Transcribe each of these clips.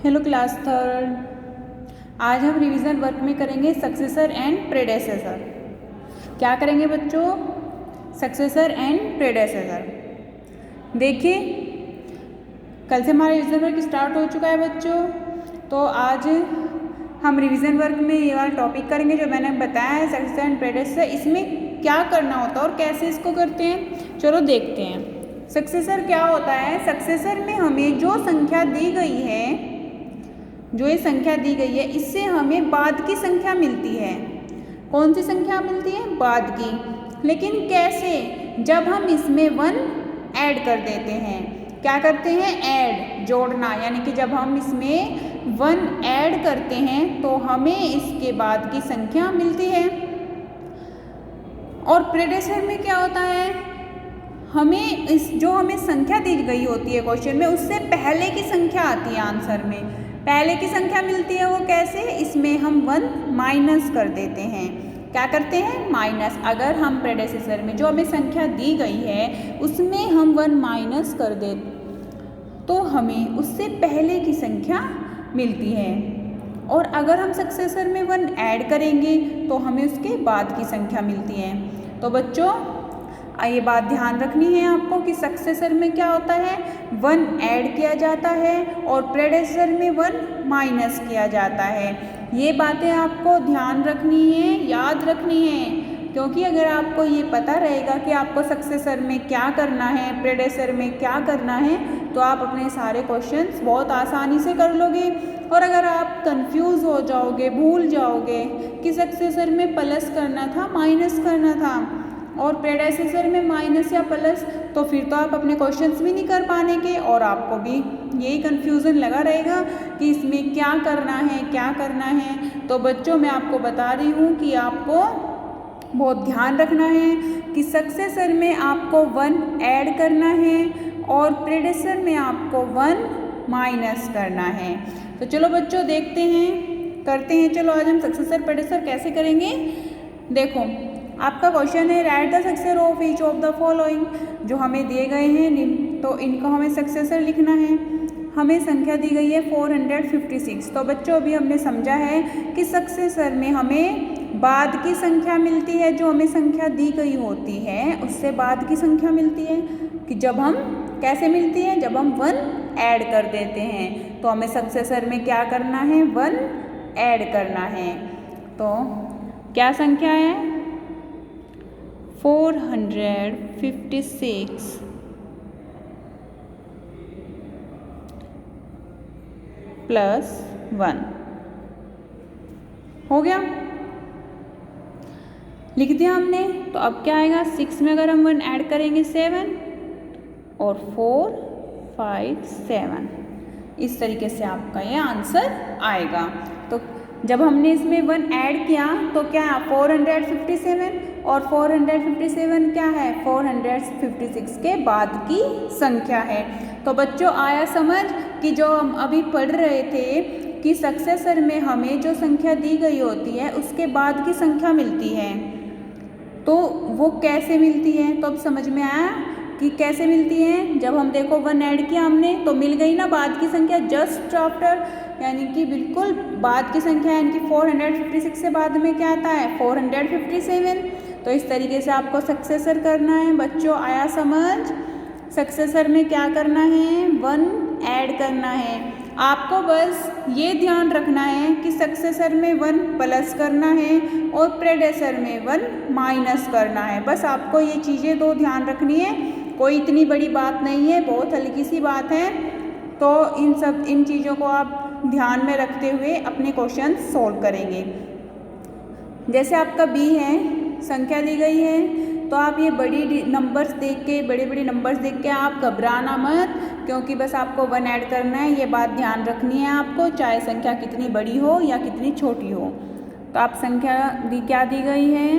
Hello class third. आज हम revision work में करेंगे सक्सेसर एंड प्रेडेसेसर। क्या करेंगे बच्चों? Successor and प्रेडेसेसर। देखिए, कल से हमारा रिवीजन वर्क स्टार्ट हो चुका है बच्चों। तो आज हम रिवीजन वर्क में ये वाला टॉपिक करेंगे जो मैंने बताया है, सक्सेसर एंड प्रेडेसेसर। इसमें क्या करना होता है और कैसे इसको करते हैं, चलो देखते हैं। सक्सेसर क्या होता है? सक्सेसर में हमें जो संख्या दी गई है, जो ये संख्या दी गई है, इससे हमें बाद की संख्या मिलती है। कौन सी संख्या मिलती है? बाद की। लेकिन कैसे? जब हम इसमें 1 ऐड कर देते हैं। क्या करते हैं? ऐड, जोड़ना। यानी कि जब हम इसमें 1 ऐड करते हैं तो हमें इसके बाद की संख्या मिलती है। और प्रेडेसेसर में क्या होता है? हमें जो हमें संख्या दी गई होती है क्वेश्चन में, उससे पहले की संख्या आती है आंसर में। पहले की संख्या मिलती है, वो कैसे? इसमें हम 1 माइनस कर देते हैं। क्या करते हैं? माइनस। अगर हम प्रेडेसेसर में जो हमें संख्या दी गई है उसमें हम 1 माइनस कर दे तो हमें उससे पहले की संख्या मिलती है। और अगर हम सक्सेसर में 1 ऐड करेंगे तो हमें उसके बाद की संख्या मिलती है। तो बच्चों, ये बात ध्यान रखनी है आपको कि सक्सेसर में क्या होता है? 1 ऐड किया जाता है और प्रेडेसेसर में 1 माइनस किया जाता है। ये बातें आपको ध्यान रखनी है, याद रखनी है, क्योंकि अगर आपको ये पता रहेगा कि आपको सक्सेसर में क्या करना है, प्रेडेसेसर में क्या करना है, तो आप अपने सारे क्वेश्चंस बहुत आसानी से कर लोगे। और अगर आप कंफ्यूज हो जाओगे, भूल जाओगे कि सक्सेसर में प्लस करना था, माइनस करना था, और प्रेडेसेसर में माइनस या प्लस, तो फिर तो आप अपने क्वेश्चंस भी नहीं कर पाएंगे और आपको भी यही कन्फ्यूज़न लगा रहेगा कि इसमें क्या करना है, क्या करना है। तो बच्चों, मैं आपको बता रही हूँ कि आपको बहुत ध्यान रखना है कि सक्सेसर में आपको 1 ऐड करना है और प्रेडेसेसर में आपको 1 माइनस करना है। तो चलो बच्चों, देखते हैं, करते हैं। चलो आज हम सक्सेसर प्रेडेसेसर कैसे करेंगे। देखो, आपका क्वेश्चन है right the successor of each of the following. जो हमें दिए गए हैं तो इनको हमें सक्सेसर लिखना है। हमें संख्या दी गई है 456। तो बच्चों, अभी हमने समझा है कि सक्सेसर में हमें बाद की संख्या मिलती है। जो हमें संख्या दी गई होती है उससे बाद की संख्या मिलती है। कि जब हम कैसे मिलती है? जब हम 1 ऐड कर देते हैं। तो हमें सक्सेसर में क्या करना है? 1 ऐड करना है। तो क्या संख्या है? 456 प्लस 1 हो गया, लिख दिया हमने। तो अब क्या आएगा? 6 में अगर हम 1 ऐड करेंगे 7 और 4 5 7, इस तरीके से आपका ये आंसर आएगा। तो जब हमने इसमें 1 ऐड किया तो क्या? 457, और 457 क्या है? 456 के बाद की संख्या है। तो बच्चों, आया समझ कि जो हम अभी पढ़ रहे थे कि सक्सेसर में हमें जो संख्या दी गई होती है उसके बाद की संख्या मिलती है, तो वो कैसे मिलती है? तो अब समझ में आया कि कैसे मिलती है। जब हम देखो 1 ऐड किया हमने तो मिल गई ना बाद की संख्या जस्ट आफ्टर, यानी कि बिल्कुल बाद की संख्या, यानी कि 456 से बाद में क्या आता है? 457। तो इस तरीके से आपको सक्सेसर करना है। बच्चों, आया समझ? सक्सेसर में क्या करना है? 1 ऐड करना है। आपको बस ये ध्यान रखना है कि सक्सेसर में 1 प्लस करना है और प्रेडेसेसर में 1 माइनस करना है। बस आपको ये चीज़ें 2 ध्यान रखनी है, कोई इतनी बड़ी बात नहीं है, बहुत हल्की सी बात है। तो इन चीज़ों को आप ध्यान में रखते हुए अपने क्वेश्चन सोल्व करेंगे। जैसे आपका बी है, संख्या दी गई है, तो आप ये बड़ी नंबर्स देख के, बड़े बड़े नंबर्स देख के आप घबराना मत, क्योंकि बस आपको 1 ऐड करना है। ये बात ध्यान रखनी है आपको, चाहे संख्या कितनी बड़ी हो या कितनी छोटी हो। तो आप संख्या क्या दी गई है?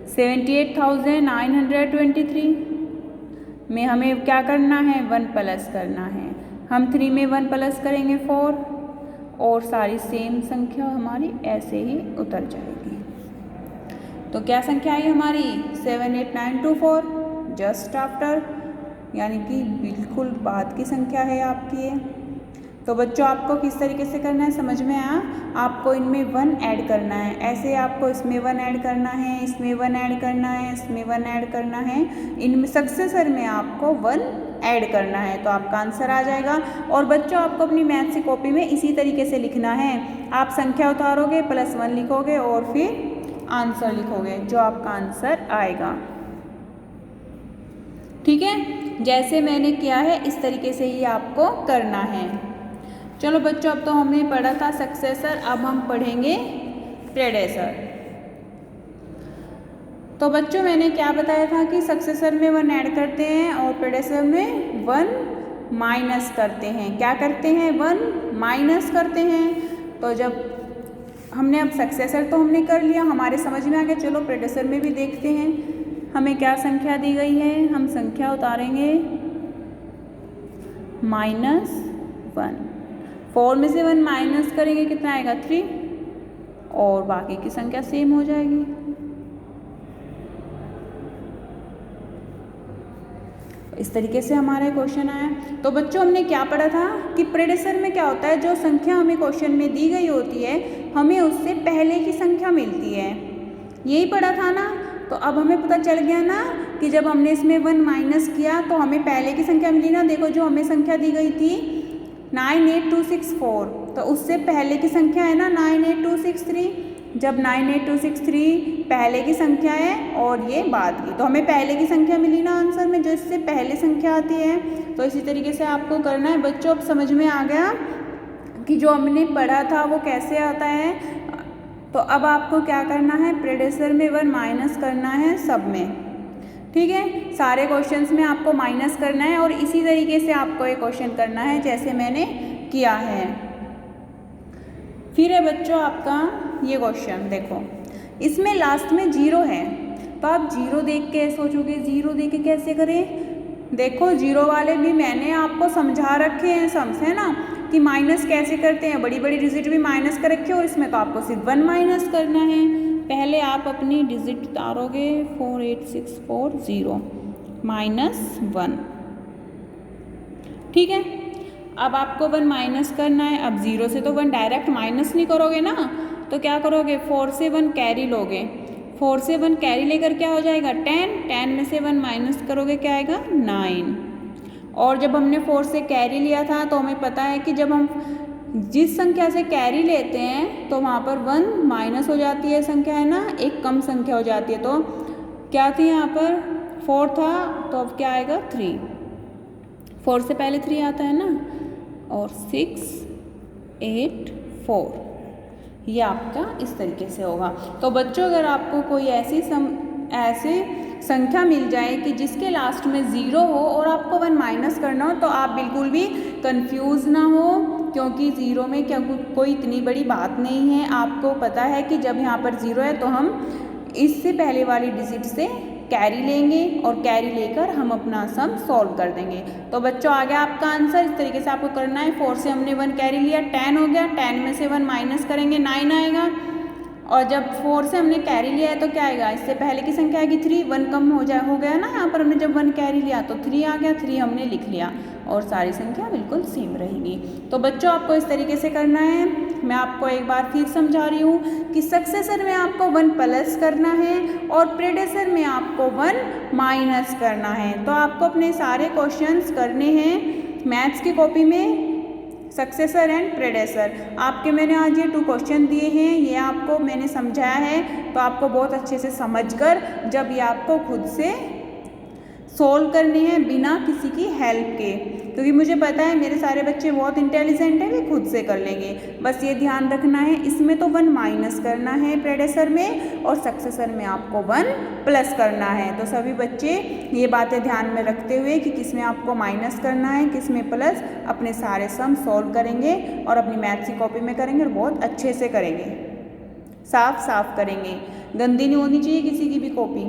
78,923 में हमें क्या करना है? 1 प्लस करना है। हम 3 में 1 प्लस करेंगे 4, और सारी सेम संख्या हमारी ऐसे ही उतर जाएगी। तो क्या संख्या आई हमारी? 78924, जस्ट आफ्टर, यानी कि बिल्कुल बाद की संख्या है आपकी ये। तो बच्चों आपको किस तरीके से करना है समझ में आया। आपको इनमें 1 ऐड करना है, ऐसे आपको इसमें 1 ऐड करना है, इसमें 1 ऐड करना है, इसमें 1 ऐड करना है, इनमें सक्सेसर में आपको 1 ऐड करना है, तो आपका आंसर आ जाएगा। और बच्चों आपको अपनी मैथ की कॉपी में इसी तरीके से लिखना है। आप संख्या उतारोगे +1 लिखोगे और फिर आंसर लिखोगे, जो आपका आंसर आएगा। ठीक है, जैसे मैंने किया है इस तरीके से ही आपको करना है। चलो बच्चों, अब तो हमने पढ़ा था सक्सेसर, अब हम पढ़ेंगे प्रेडेसर। तो बच्चों मैंने क्या बताया था कि सक्सेसर में 1 ऐड करते हैं और प्रेडेसर में 1 माइनस करते हैं। क्या करते हैं? 1 माइनस करते हैं। तो जब हमने अब सक्सेसर तो हमने कर लिया, हमारे समझ में आ गया। चलो प्रेडेसर में भी देखते हैं हमें क्या संख्या दी गई है। हम संख्या उतारेंगे -1, 4 में से 1 माइनस करेंगे कितना आएगा? 3, और बाकी की संख्या सेम हो जाएगी। इस तरीके से हमारा क्वेश्चन आया। तो बच्चों हमने क्या पढ़ा था कि प्रेडेसर में क्या होता है, जो संख्या हमें क्वेश्चन में दी गई होती है हमें उससे पहले की संख्या मिलती है, यही पढ़ा था ना। तो अब हमें पता चल गया ना कि जब हमने इसमें 1 माइनस किया तो हमें पहले की संख्या मिली ना। देखो जो हमें संख्या दी गई थी 98264, तो उससे पहले की संख्या है ना 98263। जब 98263 पहले की संख्या है और ये बाद की, तो हमें पहले की संख्या मिली ना आंसर में, जो इससे पहले संख्या आती है। तो इसी तरीके से आपको करना है। बच्चों अब समझ में आ गया कि जो हमने पढ़ा था वो कैसे आता है। तो अब आपको क्या करना है, प्रेडेसर में 1 माइनस करना है सब में। ठीक है, सारे क्वेश्चंस में आपको माइनस करना है और इसी तरीके से आपको ये क्वेश्चन करना है जैसे मैंने किया है। फिर है बच्चों आपका ये क्वेश्चन, देखो इसमें लास्ट में 0 है, तो आप 0 देख के सोचोगे 0 देख के कैसे करें। देखो 0 वाले भी मैंने आपको समझा रखे हैं सम्स, है ना, कि माइनस कैसे करते हैं। बड़ी बड़ी डिजिट भी माइनस कर रखी है और इसमें तो आपको सिर्फ 1 माइनस करना है। पहले आप अपनी डिजिट उतारोगे 48640 -1। ठीक है, अब आपको 1 माइनस करना है। अब 0 से तो 1 डायरेक्ट माइनस नहीं करोगे ना, तो क्या करोगे 4 से 1 कैरी लोगे। 4 से 1 कैरी लेकर क्या हो जाएगा 10, 10 में से 1 माइनस करोगे क्या आएगा 9। और जब हमने 4 से कैरी लिया था तो हमें पता है कि जब हम जिस संख्या से कैरी लेते हैं तो वहाँ पर 1 माइनस हो जाती है संख्या, है ना, एक कम संख्या हो जाती है। तो क्या थी यहाँ पर 4 था, तो अब क्या आएगा 3। 4 से पहले 3 आता है ना, और 6 8 4, ये आपका इस तरीके से होगा। तो बच्चों अगर आपको कोई ऐसी संख्या मिल जाए कि जिसके लास्ट में 0 हो और आपको 1 माइनस करना हो, तो आप बिल्कुल भी कंफ्यूज ना हो, क्योंकि 0 में क्या कोई इतनी बड़ी बात नहीं है। आपको पता है कि जब यहाँ पर 0 है तो हम इससे पहले वाली डिजिट से कैरी लेंगे और कैरी लेकर हम अपना सम सॉल्व कर देंगे। तो बच्चों आ गया आपका आंसर। इस तरीके से आपको करना है। 4 से हमने 1 कैरी लिया, 10 हो गया, 10 में से 1 माइनस करेंगे 9 आएगा। और जब 4 से हमने कैरी लिया है तो क्या आएगा, इससे पहले की संख्या आएगी 3, 1 कम हो गया ना, यहाँ पर हमने जब 1 कैरी लिया तो 3 आ गया, 3 हमने लिख लिया और सारी संख्या बिल्कुल सेम रहेगी। तो बच्चों आपको इस तरीके से करना है। मैं आपको एक बार फिर समझा रही हूँ कि सक्सेसर में आपको 1 प्लस करना है और प्रेडेसर में आपको 1 माइनस करना है। तो आपको अपने सारे क्वेश्चंस करने हैं मैथ्स की कॉपी में, सक्सेसर एंड प्रेडेसर। आपके मैंने आज ये 2 क्वेश्चन दिए हैं, ये आपको मैंने समझाया है, तो आपको बहुत अच्छे से समझकर जब ये आपको खुद से सोल्व करने हैं बिना किसी की हेल्प के, क्योंकि मुझे पता है मेरे सारे बच्चे बहुत इंटेलिजेंट हैं, वे खुद से कर लेंगे। बस ये ध्यान रखना है, इसमें तो 1 माइनस करना है प्रेडेसर में और सक्सेसर में आपको 1 प्लस करना है। तो सभी बच्चे ये बातें ध्यान में रखते हुए कि किस में आपको माइनस करना है, किस में प्लस, अपने सारे सम सॉल्व करेंगे और अपनी मैथ्स की कॉपी में करेंगे और बहुत अच्छे से करेंगे, साफ साफ करेंगे, गंदी नहीं होनी चाहिए किसी की भी कॉपी।